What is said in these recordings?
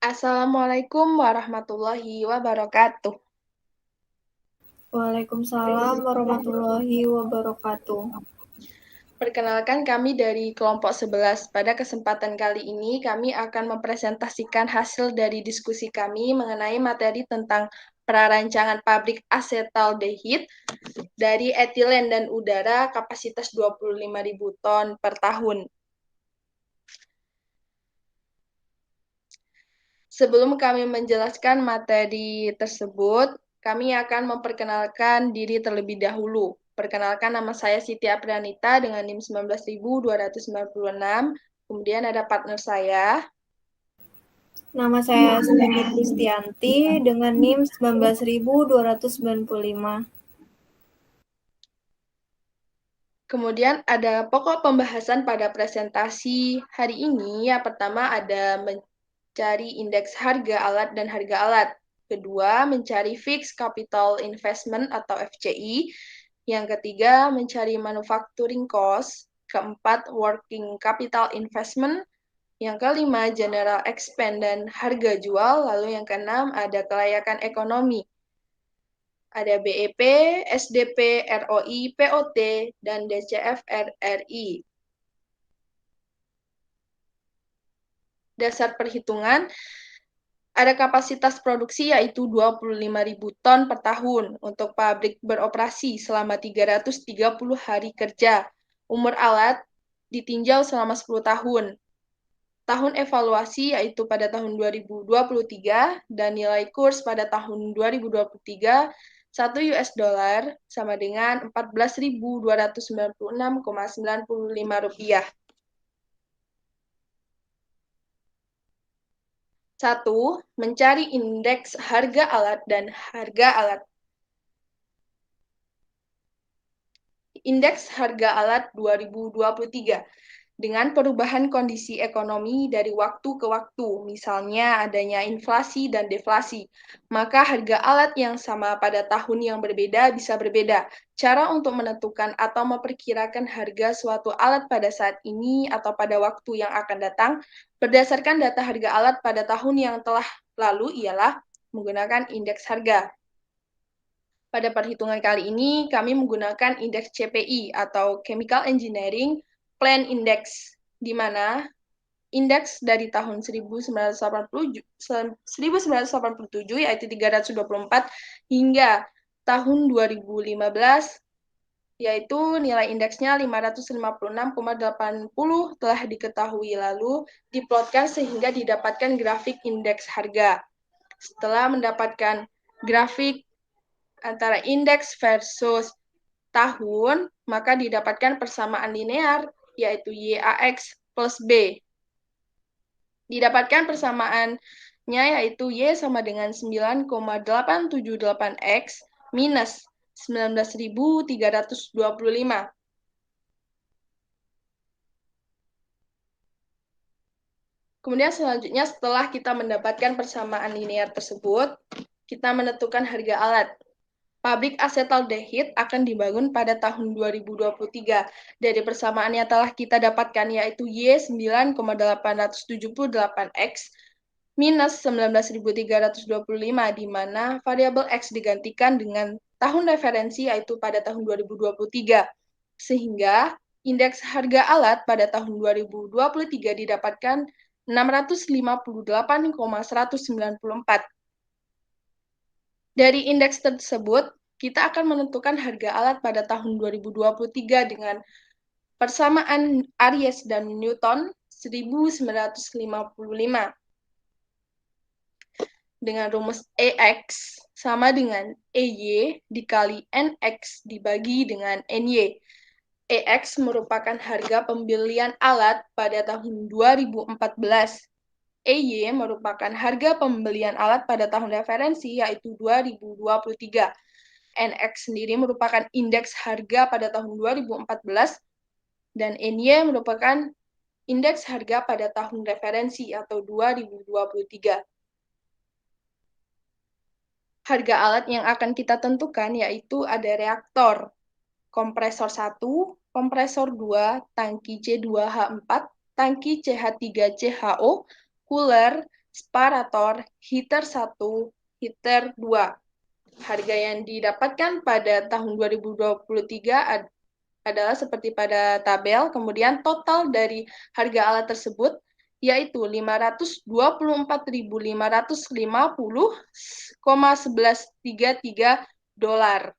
Assalamualaikum warahmatullahi wabarakatuh. Waalaikumsalam warahmatullahi wabarakatuh. Perkenalkan kami dari kelompok 11. Pada kesempatan kali ini kami akan mempresentasikan hasil dari diskusi kami mengenai materi tentang prarancangan pabrik asetaldehid dari etilen dan udara kapasitas 25.000 ton per tahun. Sebelum kami menjelaskan materi tersebut, kami akan memperkenalkan diri terlebih dahulu. Perkenalkan, nama saya Siti Aprianita dengan NIM 19.296. Kemudian ada partner saya. Nama saya Sumini Kristianti dengan NIM 19.295. Kemudian ada pokok pembahasan pada presentasi hari ini. Yang pertama ada mencari indeks harga alat dan harga alat. Kedua, mencari fixed capital investment atau FCI. Yang ketiga, mencari manufacturing cost. Keempat, working capital investment. Yang kelima, general expense dan harga jual. Lalu yang keenam, ada kelayakan ekonomi. Ada BEP, SDP, ROI, POT, dan DCF RRI. Dasar perhitungan, ada kapasitas produksi yaitu 25.000 ton per tahun untuk pabrik beroperasi selama 330 hari kerja. Umur alat ditinjau selama 10 tahun. Tahun evaluasi yaitu pada tahun 2023 dan nilai kurs pada tahun 2023 1 US dollar sama dengan 14.296,95 rupiah. 1. Mencari indeks harga alat dan harga alat. Indeks harga alat 2023. Dengan perubahan kondisi ekonomi dari waktu ke waktu, misalnya adanya inflasi dan deflasi, maka harga alat yang sama pada tahun yang berbeda bisa berbeda. Cara untuk menentukan atau memperkirakan harga suatu alat pada saat ini atau pada waktu yang akan datang berdasarkan data harga alat pada tahun yang telah lalu ialah menggunakan indeks harga. Pada perhitungan kali ini, kami menggunakan indeks CPI atau Chemical Engineering Plan Index, di mana indeks dari tahun 1987 yaitu 324 hingga tahun 2015 yaitu nilai indeksnya 556,80 telah diketahui lalu diplotkan sehingga didapatkan grafik indeks harga. Setelah mendapatkan grafik antara indeks versus tahun, maka didapatkan persamaan linear, yaitu YAX plus B. Didapatkan persamaannya yaitu Y sama dengan 9,878X minus 19.325. Kemudian selanjutnya setelah kita mendapatkan persamaan linear tersebut, kita menentukan harga alat. Pabrik asetaldehid akan dibangun pada tahun 2023. Dari persamaan yang telah kita dapatkan yaitu Y 9,878X minus 19.325, di mana variabel X digantikan dengan tahun referensi yaitu pada tahun 2023. Sehingga indeks harga alat pada tahun 2023 didapatkan 658,194. Dari indeks tersebut, kita akan menentukan harga alat pada tahun 2023 dengan persamaan Aries dan Newton 1955. Dengan rumus EX sama dengan EY dikali NX dibagi dengan NY. EX merupakan harga pembelian alat pada tahun 2014. EY merupakan harga pembelian alat pada tahun referensi yaitu 2023. NX sendiri merupakan indeks harga pada tahun 2014 dan NY merupakan indeks harga pada tahun referensi atau 2023. Harga alat yang akan kita tentukan yaitu ada reaktor, kompresor 1, kompresor 2, tangki C2H4, tangki CH3CHO, cooler, separator, heater 1, heater 2. Harga yang didapatkan pada tahun 2023 adalah seperti pada tabel, kemudian total dari harga alat tersebut yaitu $524.550,1133.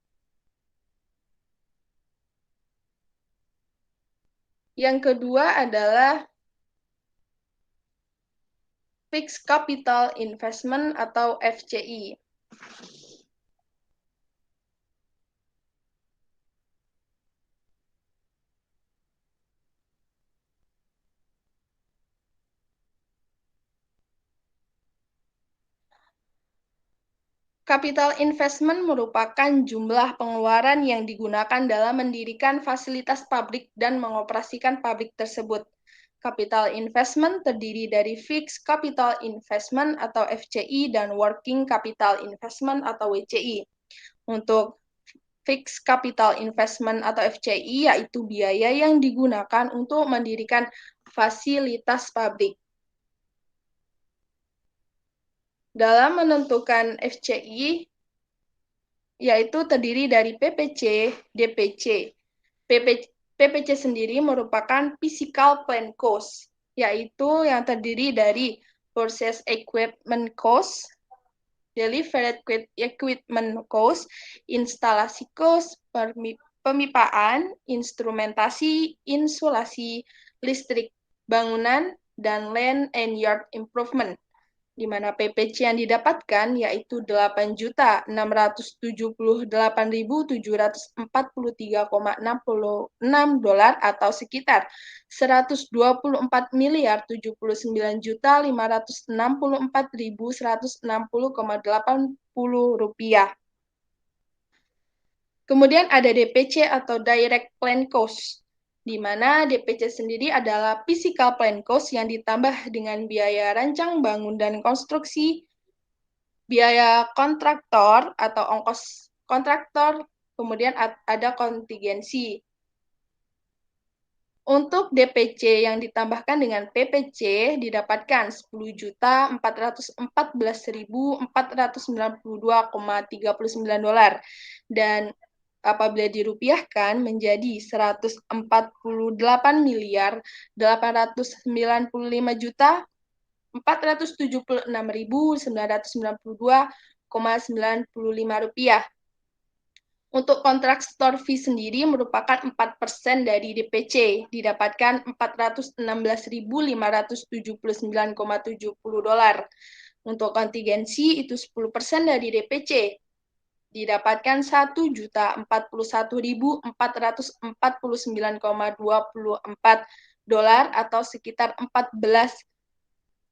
Yang kedua adalah Fixed Capital Investment atau FCI. Capital investment merupakan jumlah pengeluaran yang digunakan dalam mendirikan fasilitas pabrik dan mengoperasikan pabrik tersebut. Capital investment terdiri dari Fixed Capital Investment atau FCI dan Working Capital Investment atau WCI. Untuk Fixed Capital Investment atau FCI yaitu biaya yang digunakan untuk mendirikan fasilitas pabrik. Dalam menentukan FCI, yaitu terdiri dari PPC, DPC. PPC sendiri merupakan Physical Plant Cost, yaitu yang terdiri dari Purchase Equipment Cost, Delivered Equipment Cost, Instalasi Cost, Pemipaan, Instrumentasi, Insulasi, Listrik, Bangunan, dan Land and Yard Improvement, di mana PPC yang didapatkan yaitu $8.788.743,66 atau sekitar $124.799.160,80. Kemudian ada DPC atau Direct Plant Cost, di mana DPC sendiri adalah Physical Plant Cost yang ditambah dengan biaya rancang bangun dan konstruksi, biaya kontraktor atau ongkos kontraktor, kemudian ada kontingensi. Untuk DPC yang ditambahkan dengan PPC didapatkan $10.414.492,39 dan apabila dirupiahkan menjadi 148.895.992,95 rupiah. Untuk kontraktor fee sendiri merupakan 4% dari DPC, didapatkan $416.579,70. Untuk kontingensi itu 10% dari DPC, didapatkan $1.441.449,24 atau sekitar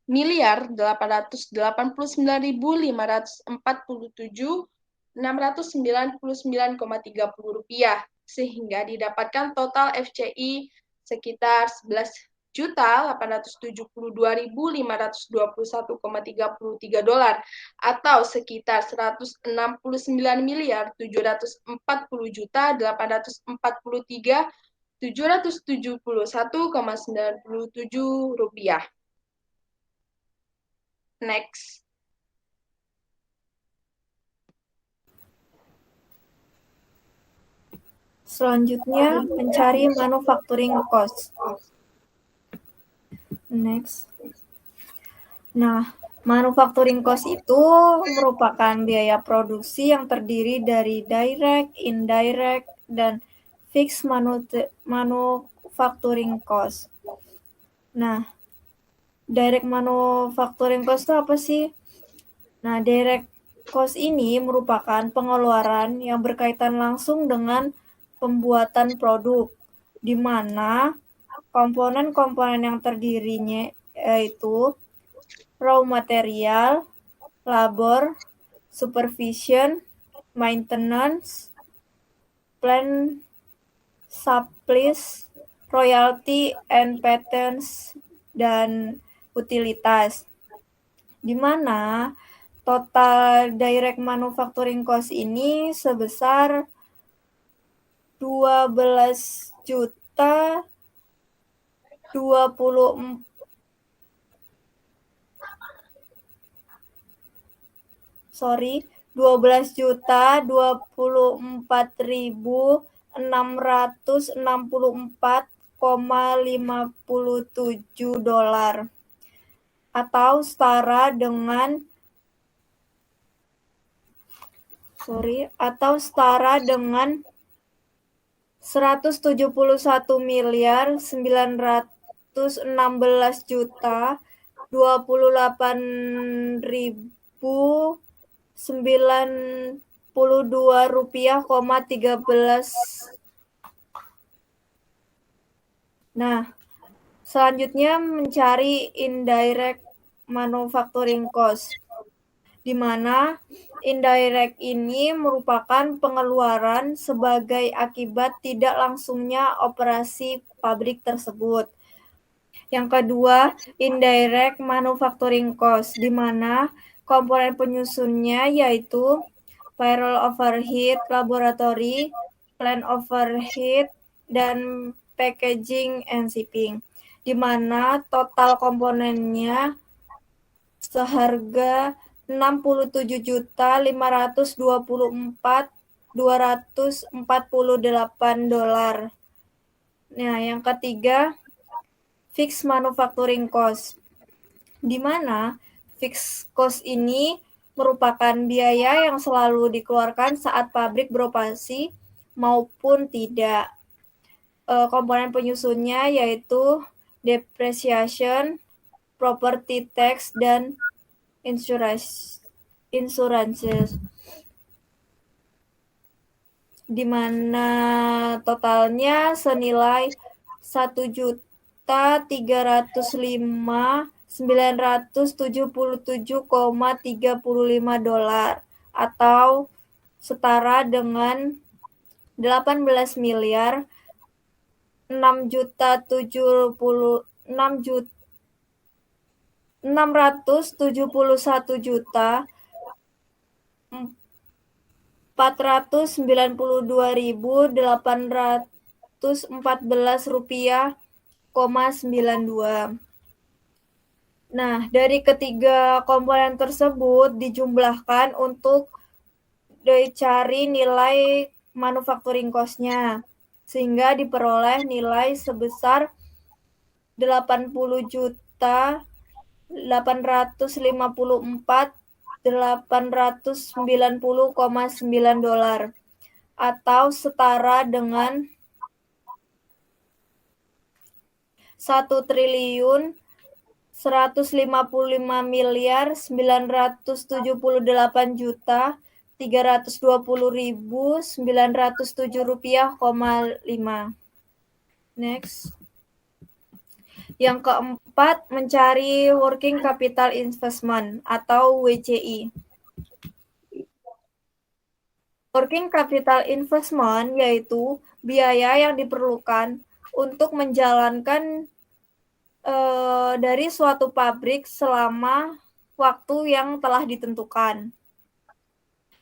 $14.889.547.699,30 sehingga didapatkan total FCI sekitar 11.872.521,33 dolar atau sekitar 169.740.771,97 rupiah. Next. Selanjutnya, mencari manufacturing cost. Next. Nah, manufacturing cost itu merupakan biaya produksi yang terdiri dari direct, indirect, dan fixed manufacturing cost. Nah, direct manufacturing cost itu apa sih? Nah, direct cost ini merupakan pengeluaran yang berkaitan langsung dengan pembuatan produk, di mana komponen-komponen yang terdirinya yaitu raw material, labor, supervision, maintenance, plant supplies, royalty and patents, dan utilitas. Di mana total direct manufacturing cost ini sebesar 12.024 $12.664,57 atau setara dengan $171.918.092,13. Nah, selanjutnya mencari indirect manufacturing cost, di mana indirect ini merupakan pengeluaran sebagai akibat tidak langsungnya operasi pabrik tersebut. Yang kedua, indirect manufacturing cost, di mana komponen penyusunnya yaitu payroll overhead, laboratory, plant overhead, dan packaging and shipping, di mana total komponennya seharga $67.524.248. Nah, yang ketiga, fixed manufacturing cost, di mana fixed cost ini merupakan biaya yang selalu dikeluarkan saat pabrik beroperasi maupun tidak. Komponen penyusunnya yaitu depreciation, property tax, dan insurances, di mana totalnya senilai $1.305.977,35 atau setara dengan $671.814,92. Nah, dari ketiga komponen tersebut dijumlahkan untuk dicari nilai manufacturing cost-nya, sehingga diperoleh nilai sebesar $80.854.890,9 atau setara dengan $1.055.978.320.907,5. Next. Yang keempat, mencari working capital investment atau WCI. Working capital investment yaitu biaya yang diperlukan untuk menjalankan dari suatu pabrik selama waktu yang telah ditentukan,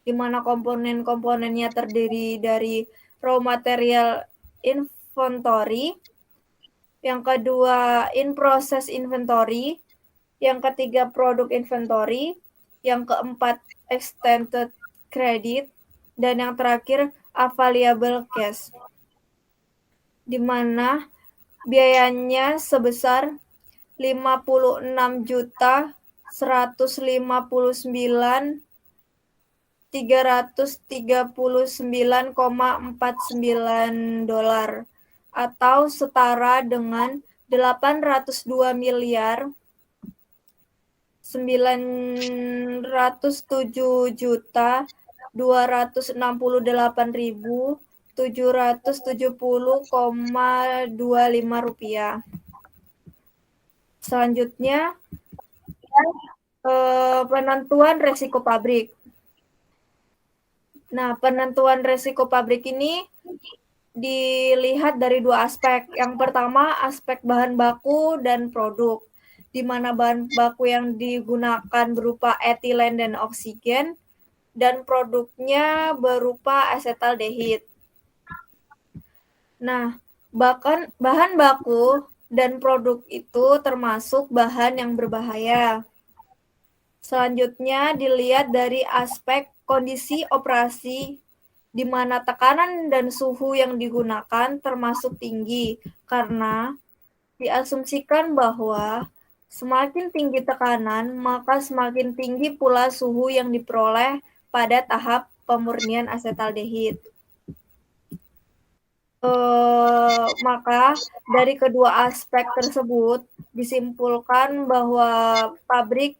di mana komponen-komponennya terdiri dari raw material inventory, yang kedua in-process inventory, yang ketiga product inventory, yang keempat extended credit, dan yang terakhir available cash, di mana biayanya sebesar $56.339,49 atau setara dengan $902.968.770,25. Selanjutnya, penentuan resiko pabrik. Nah, penentuan resiko pabrik ini dilihat dari dua aspek. Yang pertama, aspek bahan baku dan produk, di mana bahan baku yang digunakan berupa etilen dan oksigen, dan produknya berupa asetaldehid. Nah, bahkan bahan baku dan produk itu termasuk bahan yang berbahaya. Selanjutnya dilihat dari aspek kondisi operasi di mana tekanan dan suhu yang digunakan termasuk tinggi karena diasumsikan bahwa semakin tinggi tekanan, maka semakin tinggi pula suhu yang diperoleh pada tahap pemurnian asetaldehid. Maka dari kedua aspek tersebut disimpulkan bahwa pabrik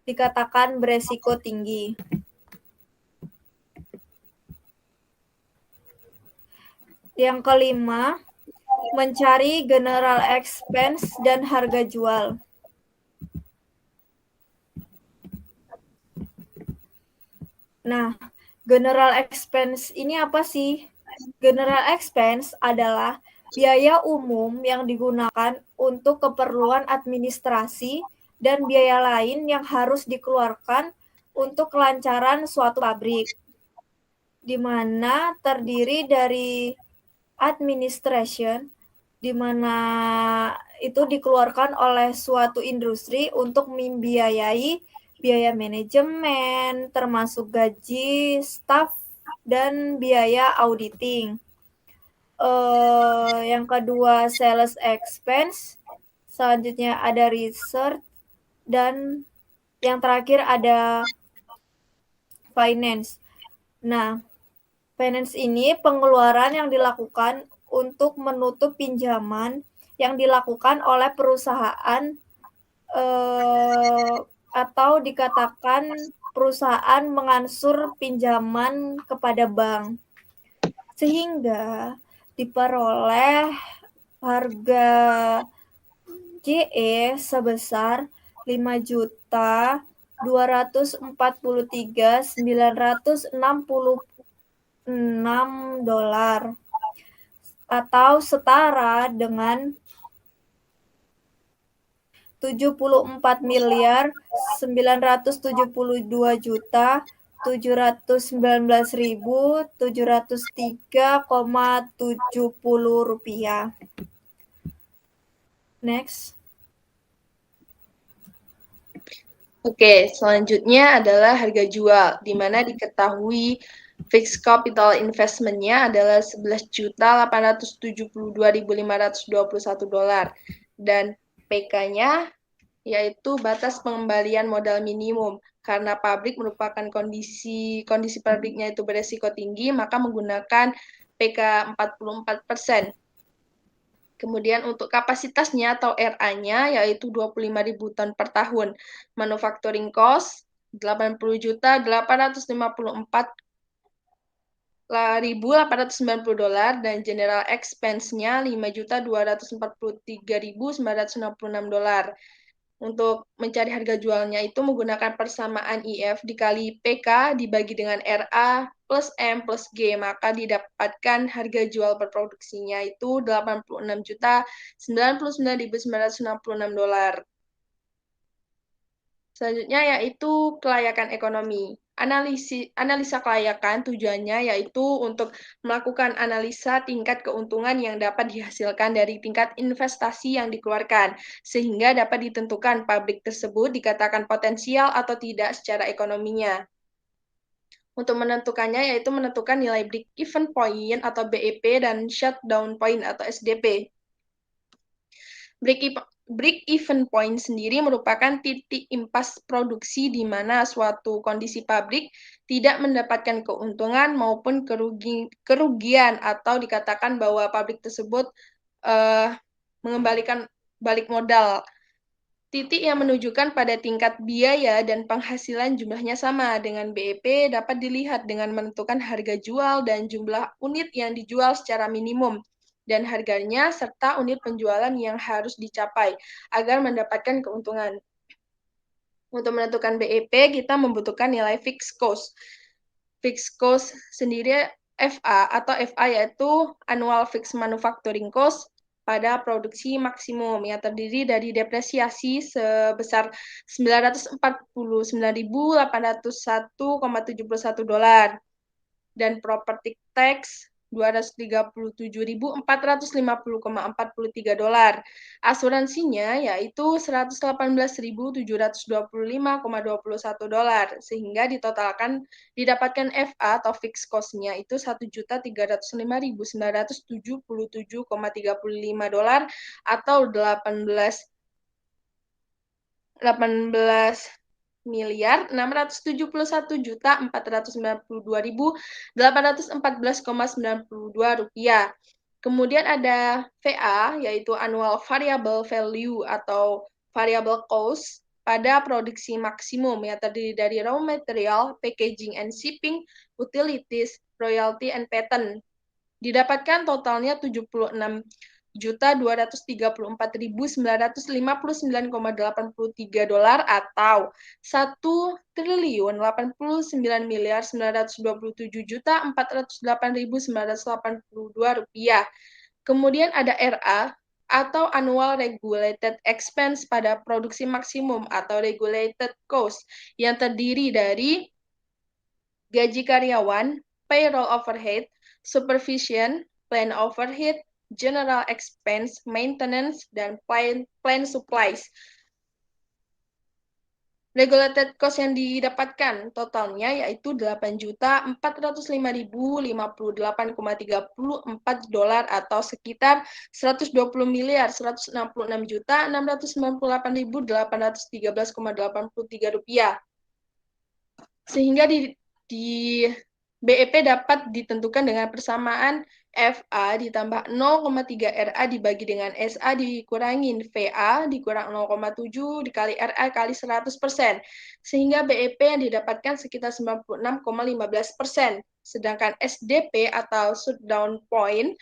dikatakan beresiko tinggi. Yang kelima, mencari general expense dan harga jual. Nah, general expense ini apa sih? General expense adalah biaya umum yang digunakan untuk keperluan administrasi dan biaya lain yang harus dikeluarkan untuk kelancaran suatu pabrik, di mana terdiri dari administration, di mana itu dikeluarkan oleh suatu industri untuk membiayai biaya manajemen, termasuk gaji staf dan biaya auditing. Yang kedua sales expense, selanjutnya ada research, dan yang terakhir ada finance. Nah, finance ini pengeluaran yang dilakukan untuk menutup pinjaman yang dilakukan oleh perusahaan atau dikatakan perusahaan mengansur pinjaman kepada bank, sehingga diperoleh harga GE sebesar 5.243.966 dolar atau setara dengan 74.972.719.703,70 rupiah. Next. Oke, selanjutnya adalah harga jual, di mana diketahui fixed capital investment-nya adalah 11.872.521 dolar dan PK-nya yaitu batas pengembalian modal minimum. Karena pabrik merupakan kondisi pabriknya itu beresiko tinggi, maka menggunakan PK 44%. Kemudian untuk kapasitasnya atau RA-nya yaitu 25.000 ton per tahun. Manufacturing cost 80.854.890 dolar dan general expense-nya 5.243.966 dolar. Untuk mencari harga jualnya itu menggunakan persamaan IF dikali PK dibagi dengan RA plus M plus G, maka didapatkan harga jual per produksinya itu 86.099.966 dolar. Selanjutnya yaitu kelayakan ekonomi. Analisa kelayakan tujuannya yaitu untuk melakukan analisa tingkat keuntungan yang dapat dihasilkan dari tingkat investasi yang dikeluarkan, sehingga dapat ditentukan pabrik tersebut dikatakan potensial atau tidak secara ekonominya. Untuk menentukannya yaitu menentukan nilai break-even point atau BEP dan shutdown point atau SDP. Break-even point sendiri merupakan titik impas produksi di mana suatu kondisi pabrik tidak mendapatkan keuntungan maupun kerugian atau dikatakan bahwa pabrik tersebut mengembalikan balik modal. Titik yang menunjukkan pada tingkat biaya dan penghasilan jumlahnya sama dengan BEP dapat dilihat dengan menentukan harga jual dan jumlah unit yang dijual secara minimum dan harganya serta unit penjualan yang harus dicapai agar mendapatkan keuntungan. Untuk menentukan BEP, kita membutuhkan nilai fixed cost. Fixed cost sendiri FA atau FA yaitu Annual Fixed Manufacturing Cost pada produksi maksimum yang terdiri dari depresiasi sebesar 949.801,71 dolar dan property tax $237.450,43. Asuransinya yaitu $118.725,21, sehingga ditotalkan didapatkan FA atau fixed cost-nya itu $1.305.977,35 atau 18.471.492.814,92 rupiah. Kemudian ada VA, yaitu Annual Variable Value atau Variable Cost pada produksi maksimum yang terdiri dari raw material, packaging and shipping, utilities, royalty and patent. Didapatkan totalnya 76.234.959,83 atau 1.89.927.408.982 rupiah. Kemudian ada RA atau Annual Regulated Expense pada produksi maksimum atau Regulated Cost yang terdiri dari gaji karyawan, payroll overhead, supervision, plant overhead, general expense, maintenance, dan plant supplies. Regulated cost yang didapatkan totalnya yaitu $805.058,34 atau sekitar 120.166.698.813,83 rupiah. Sehingga di BEP dapat ditentukan dengan persamaan FA ditambah 0,3 RA dibagi dengan SA dikurangin VA dikurang 0,7 dikali RA kali 100%. Sehingga BEP yang didapatkan sekitar 96,15%. Sedangkan SDP atau shutdown point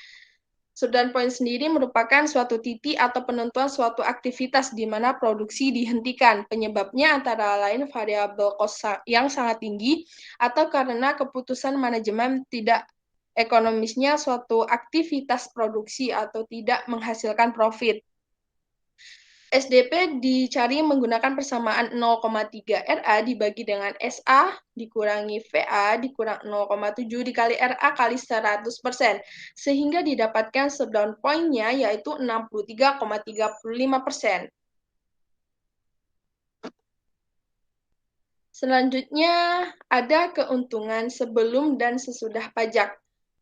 sendiri merupakan suatu titik atau penentuan suatu aktivitas di mana produksi dihentikan. Penyebabnya antara lain variabel cost yang sangat tinggi atau karena keputusan manajemen tidak ekonomisnya suatu aktivitas produksi atau tidak menghasilkan profit. SDP dicari menggunakan persamaan 0,3 RA dibagi dengan SA dikurangi VA dikurang 0,7 dikali RA kali 100%, sehingga didapatkan shutdown point-nya yaitu 63,35%. Selanjutnya, ada keuntungan sebelum dan sesudah pajak,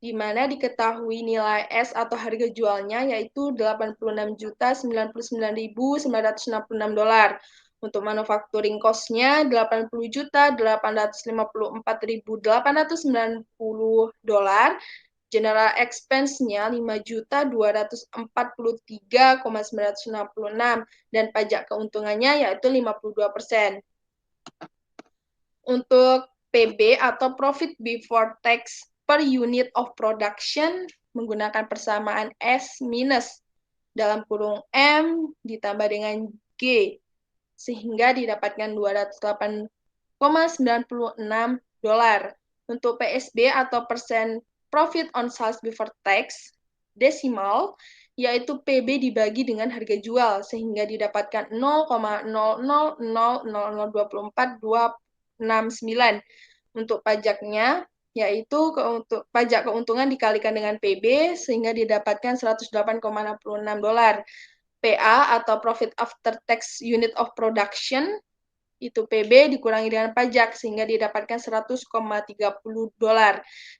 di mana diketahui nilai S atau harga jualnya yaitu $80.099.966. Untuk manufacturing cost-nya $80.854.890. General expense-nya $5.243.966 dan pajak keuntungannya yaitu 52%. Untuk PB atau Profit Before Tax per unit of production menggunakan persamaan S minus dalam kurung M ditambah dengan G sehingga didapatkan $208,96. Untuk PSB atau persen Profit on Sales Before Tax desimal yaitu PB dibagi dengan harga jual sehingga didapatkan 0,000024 69. Untuk pajaknya yaitu pajak keuntungan dikalikan dengan PB sehingga didapatkan $108,66. PA atau Profit After Tax Unit of Production itu PB dikurangi dengan pajak sehingga didapatkan $100,30.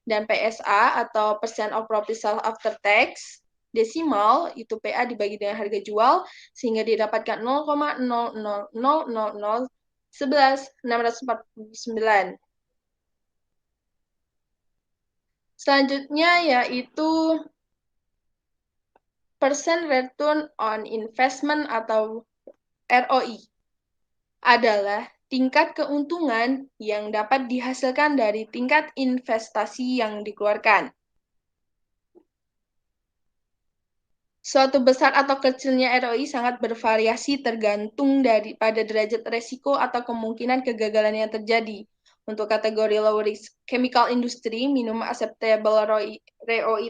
Dan PSA atau Percent of Profit Sales After Tax desimal itu PA dibagi dengan harga jual sehingga didapatkan 0,00011.649. Selanjutnya yaitu percent return on investment atau ROI adalah tingkat keuntungan yang dapat dihasilkan dari tingkat investasi yang dikeluarkan. Suatu besar atau kecilnya ROI sangat bervariasi tergantung pada derajat resiko atau kemungkinan kegagalan yang terjadi. Untuk kategori low risk chemical industry, minimum acceptable ROI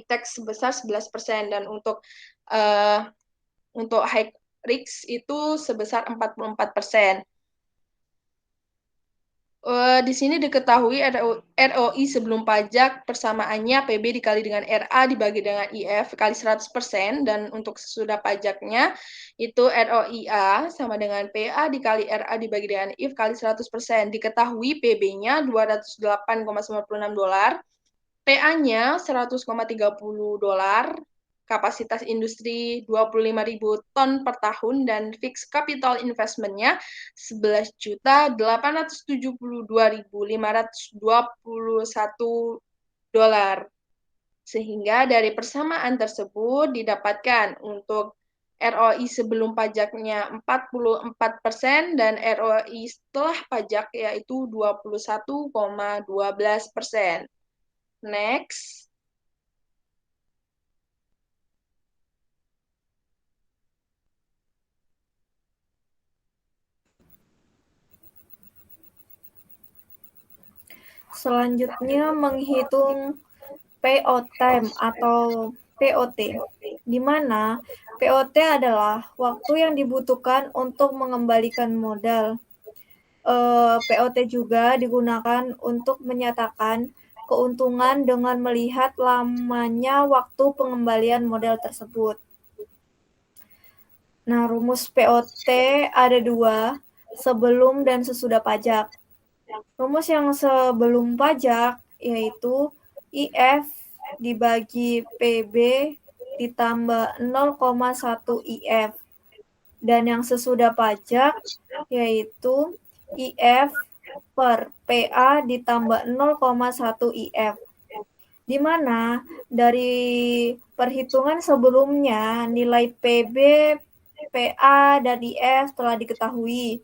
tax sebesar 11% dan untuk high risk itu sebesar 44%. Di sini diketahui ROI sebelum pajak persamaannya PB dikali dengan RA dibagi dengan IF kali 100%, dan untuk sesudah pajaknya itu ROIA sama dengan PA dikali RA dibagi dengan IF kali 100%. Diketahui PB-nya $208,96, PA-nya $100,30, kapasitas industri 25.000 ton per tahun, dan fixed capital investment-nya $11.872.521. Sehingga dari persamaan tersebut didapatkan untuk ROI sebelum pajaknya 44% dan ROI setelah pajak yaitu 21,12%. Next. Selanjutnya menghitung payout time atau POT, di mana POT adalah waktu yang dibutuhkan untuk mengembalikan modal. POT juga digunakan untuk menyatakan keuntungan dengan melihat lamanya waktu pengembalian modal tersebut. Nah, rumus POT ada dua, sebelum dan sesudah pajak. Rumus yang sebelum pajak yaitu IF dibagi PB ditambah 0,1 IF. Dan yang sesudah pajak yaitu IF per PA ditambah 0,1 IF. Di mana dari perhitungan sebelumnya nilai PB, PA, dan IF telah diketahui,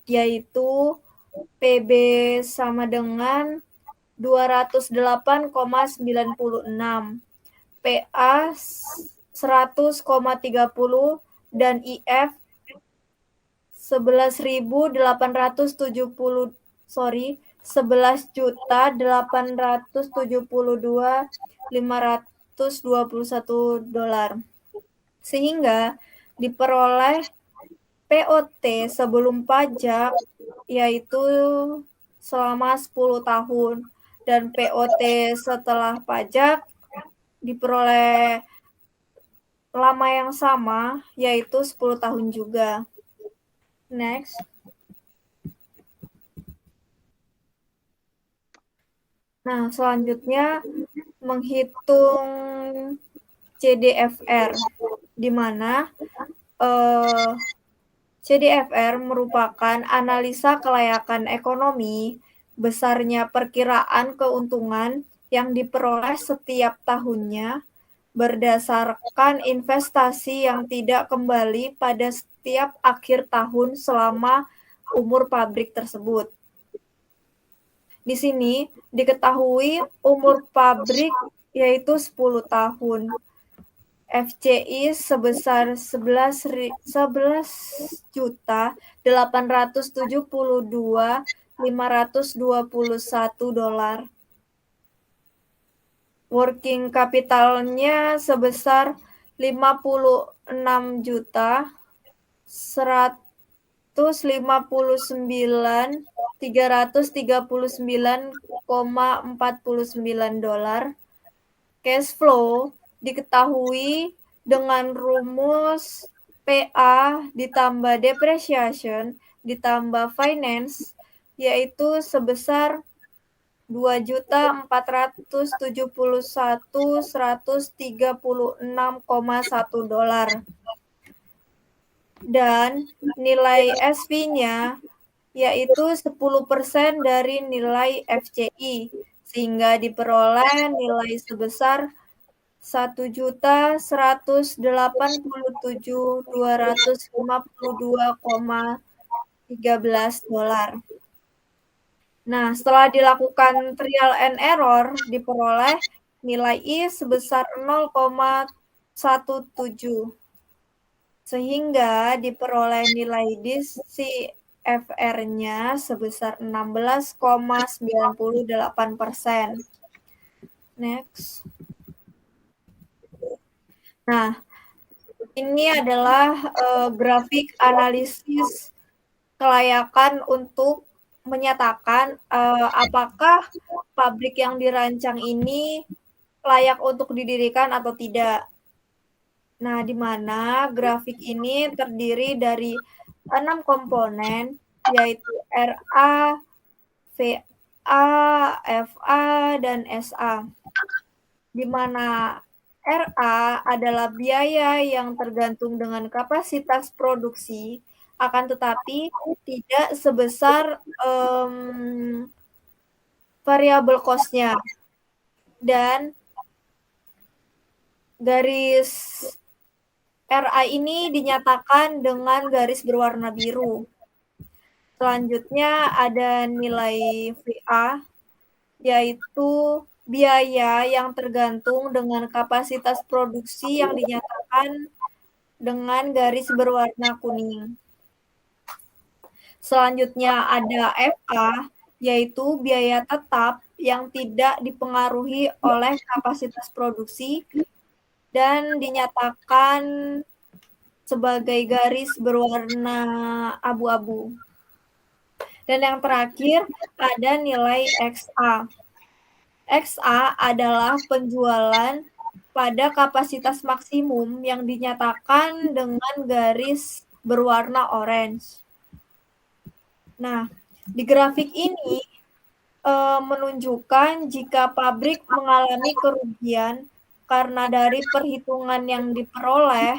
yaitu PB sama dengan 208,96, PA 100,30, dan IF 11.872.521 sehingga diperoleh POT sebelum pajak yaitu selama 10 tahun dan POT setelah pajak diperoleh lama yang sama yaitu 10 tahun juga. Next. Nah, selanjutnya menghitung CDFR, di mana CDFR merupakan analisa kelayakan ekonomi, besarnya perkiraan keuntungan yang diperoleh setiap tahunnya berdasarkan investasi yang tidak kembali pada setiap akhir tahun selama umur pabrik tersebut. Di sini diketahui umur pabrik yaitu 10 tahun. FCI sebesar 11.872.521 dolar. Working capitalnya sebesar 56.339,49 dolar. Cash flow diketahui dengan rumus PA ditambah depreciation ditambah finance yaitu sebesar 2.471.136,1 dolar. Dan nilai SV-nya yaitu 10% dari nilai FCI sehingga diperoleh nilai sebesar 1.187.252,13 dolar. Nah, setelah dilakukan trial and error, diperoleh nilai I sebesar 0,17, sehingga diperoleh nilai DCFR-nya sebesar 16,98%. Next. Nah, ini adalah grafik analisis kelayakan untuk menyatakan apakah pabrik yang dirancang ini layak untuk didirikan atau tidak. Nah, di mana grafik ini terdiri dari 6 komponen, yaitu RA, VA, FA, dan SA. Di mana RA adalah biaya yang tergantung dengan kapasitas produksi, akan tetapi tidak sebesar variabel cost-nya. Dan garis RA ini dinyatakan dengan garis berwarna biru. Selanjutnya ada nilai VA, yaitu biaya yang tergantung dengan kapasitas produksi yang dinyatakan dengan garis berwarna kuning. Selanjutnya ada FA, yaitu biaya tetap yang tidak dipengaruhi oleh kapasitas produksi dan dinyatakan sebagai garis berwarna abu-abu. Dan yang terakhir ada nilai XA. XA adalah penjualan pada kapasitas maksimum yang dinyatakan dengan garis berwarna orange. Nah, di grafik ini menunjukkan jika pabrik mengalami kerugian karena dari perhitungan yang diperoleh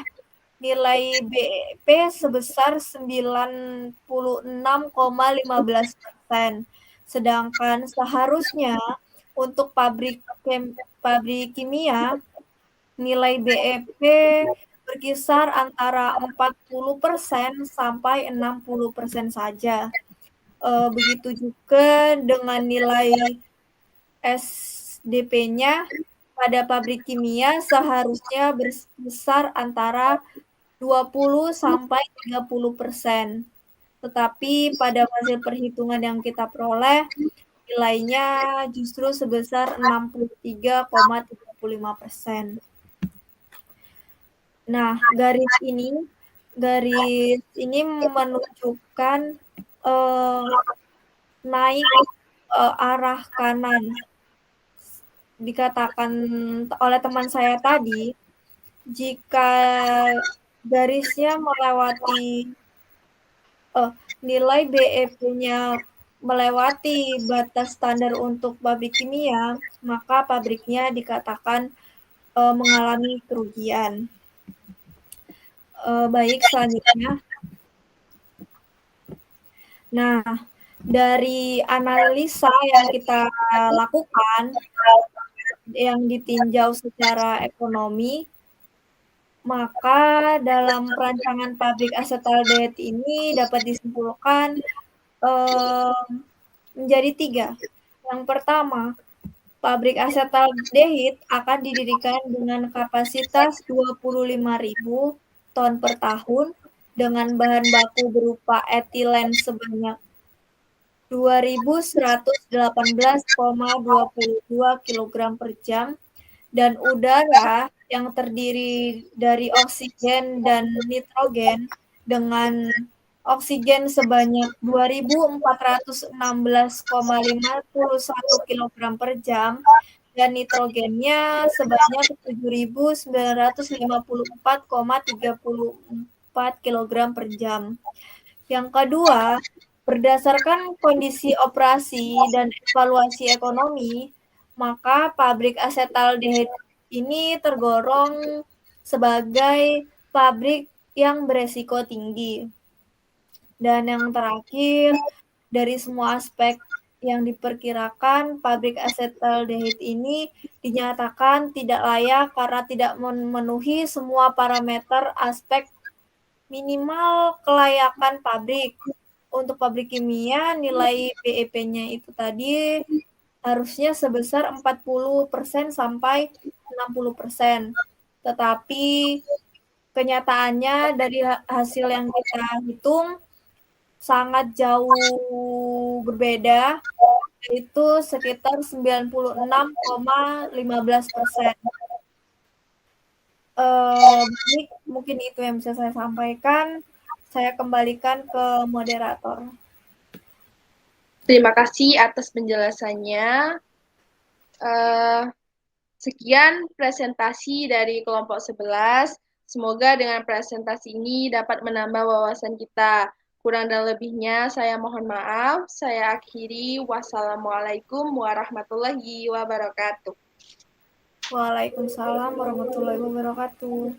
nilai BEP sebesar 96,15%. Sedangkan seharusnya untuk pabrik kimia nilai BEP berkisar antara 40% sampai 60% saja. Begitu juga dengan nilai SDP-nya pada pabrik kimia seharusnya berkisar antara 20 sampai 30%. Tetapi pada hasil perhitungan yang kita peroleh, nilainya justru sebesar 63,35%. Nah, garis ini menunjukkan naik arah kanan. Dikatakan oleh teman saya tadi, jika garisnya melewati nilai BEP-nya melewati batas standar untuk pabrik kimia, maka pabriknya dikatakan mengalami kerugian. Baik, selanjutnya. Nah, dari analisa yang kita lakukan, yang ditinjau secara ekonomi, maka dalam perancangan pabrik asetaldehid ini dapat disimpulkan menjadi 3. Yang pertama, pabrik asetaldehid akan didirikan dengan kapasitas 25.000 ton per tahun dengan bahan baku berupa etilen sebanyak 2.118,22 kg per jam dan udara yang terdiri dari oksigen dan nitrogen dengan oksigen sebanyak 2.416,51 kg per jam dan nitrogennya sebanyak 7.954,34 kg per jam. Yang kedua, berdasarkan kondisi operasi dan evaluasi ekonomi, maka pabrik asetaldehid ini tergolong sebagai pabrik yang beresiko tinggi. Dan yang terakhir, dari semua aspek yang diperkirakan, pabrik asetaldehid ini dinyatakan tidak layak karena tidak memenuhi semua parameter aspek minimal kelayakan pabrik. Untuk pabrik kimia, nilai BEP-nya itu tadi harusnya sebesar 40% sampai 60%. Tetapi kenyataannya dari hasil yang kita hitung sangat jauh berbeda, yaitu sekitar 96,15%. Baik, mungkin itu yang bisa saya sampaikan. Saya kembalikan ke moderator. Terima kasih atas penjelasannya. Sekian presentasi dari kelompok 11. Semoga dengan presentasi ini dapat menambah wawasan kita. Kurang dan lebihnya saya mohon maaf. Saya akhiri. Wassalamualaikum warahmatullahi wabarakatuh. Waalaikumsalam warahmatullahi wabarakatuh.